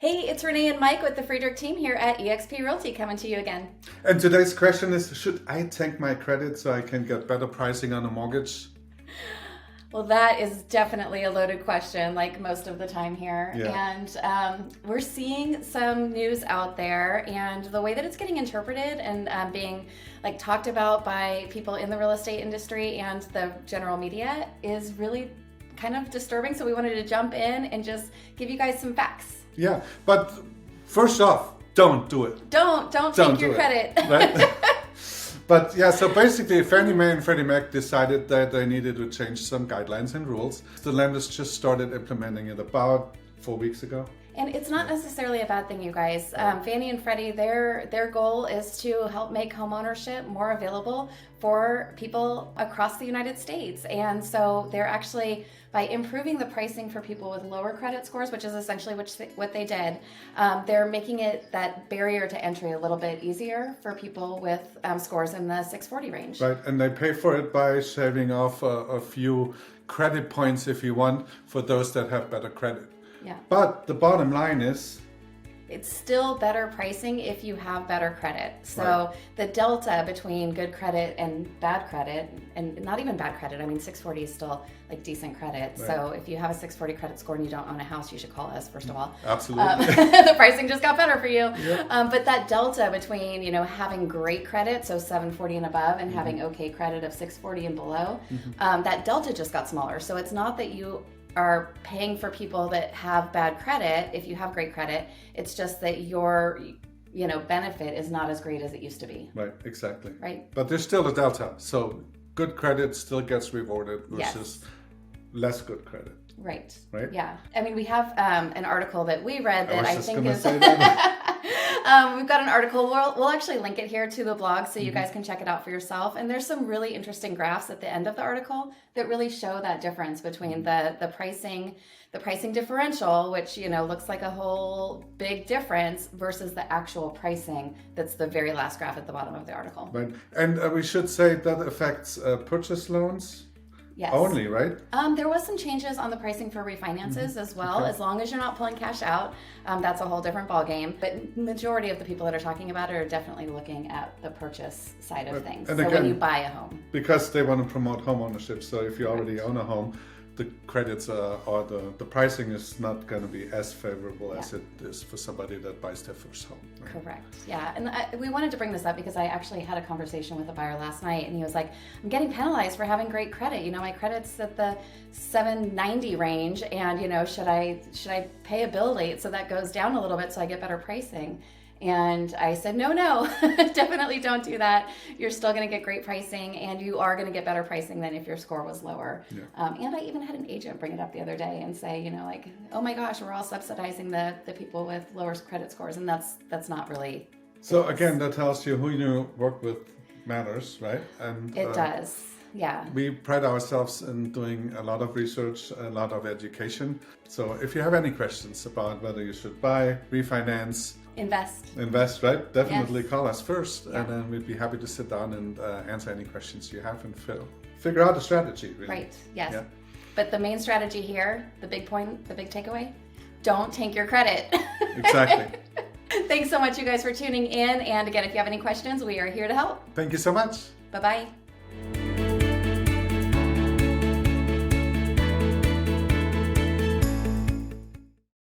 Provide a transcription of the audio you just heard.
Hey, it's Renee and Mike with the Friedrich Team here at eXp Realty coming to you again. And today's question is, should I tank my credit so I can get better pricing on a mortgage? Well, that is definitely a loaded question, like most of the time here. Yeah. And we're seeing some news out there, and the way that it's getting interpreted and being like talked about by people in the real estate industry and the general media is really kind of disturbing. So we wanted to jump in and just give you guys some facts. Yeah, but first off, don't do it. Don't take your credit. Right? But yeah, so basically Fannie Mae and Freddie Mac decided that they needed to change some guidelines and rules. The lenders just started implementing it about 4 weeks ago. And it's not necessarily a bad thing, you guys. Fannie and Freddie, their goal is to help make homeownership more available for people across the United States. And so they're actually, by improving the pricing for people with lower credit scores, which is essentially what they did, they're making it that barrier to entry a little bit easier for people with scores in the 640 range. Right, and they pay for it by shaving off a few credit points, if you want, for those that have better credit. Yeah. But the bottom line is, it's still better pricing if you have better credit. So right. The delta between good credit and bad credit, and not even bad credit, I mean 640 is still like decent credit. Right. So if you have a 640 credit score and you don't own a house, you should call us first of all. Absolutely. The pricing just got better for you. Yeah. But that delta between, having great credit, so 740 and above, and having okay credit of 640 and below, that delta just got smaller. So it's not that you are paying for people that have bad credit if you have great credit. It's just that your benefit is not as great as it used to be. Right, exactly. Right. But there's still a delta. So good credit still gets rewarded versus less good credit. Right. Right. Yeah. I mean, we have an article that we read that I think is. We've got an article. We'll actually link it here to the blog so you guys can check it out for yourself. And there's some really interesting graphs at the end of the article that really show that difference between the pricing differential, which looks like a whole big difference, versus the actual pricing. That's the very last graph at the bottom of the article. Right. And we should say that affects purchase loans. Yes. Only, right? There was some changes on the pricing for refinances as well. Okay. As long as you're not pulling cash out, that's a whole different ballgame. But majority of the people that are talking about it are definitely looking at the purchase side of things. And so again, when you buy a home. Because they want to promote home ownership. So if you already own a home, the credits or the pricing is not going to be as favorable as it is for somebody that buys their first home. Right? Correct. Yeah. And we wanted to bring this up because I actually had a conversation with a buyer last night, and he was like, I'm getting penalized for having great credit. My credit's at the 790 range, and should I pay a bill late so that goes down a little bit so I get better pricing? And I said, no, definitely don't do that. You're still going to get great pricing, and you are going to get better pricing than if your score was lower. Yeah. And I even had an agent bring it up the other day and say, oh my gosh, we're all subsidizing the people with lower credit scores, and that's not really. So again, that tells you who you work with matters, right? And it does. Yeah. We pride ourselves in doing a lot of research, a lot of education. So if you have any questions about whether you should buy, refinance, invest, right? Definitely call us first, and then we'd be happy to sit down and answer any questions you have and figure out a strategy, really. Right, yes. Yeah. But the main strategy here, the big point, the big takeaway, don't tank your credit. Exactly. Thanks so much, you guys, for tuning in. And again, if you have any questions, we are here to help. Thank you so much. Bye-bye.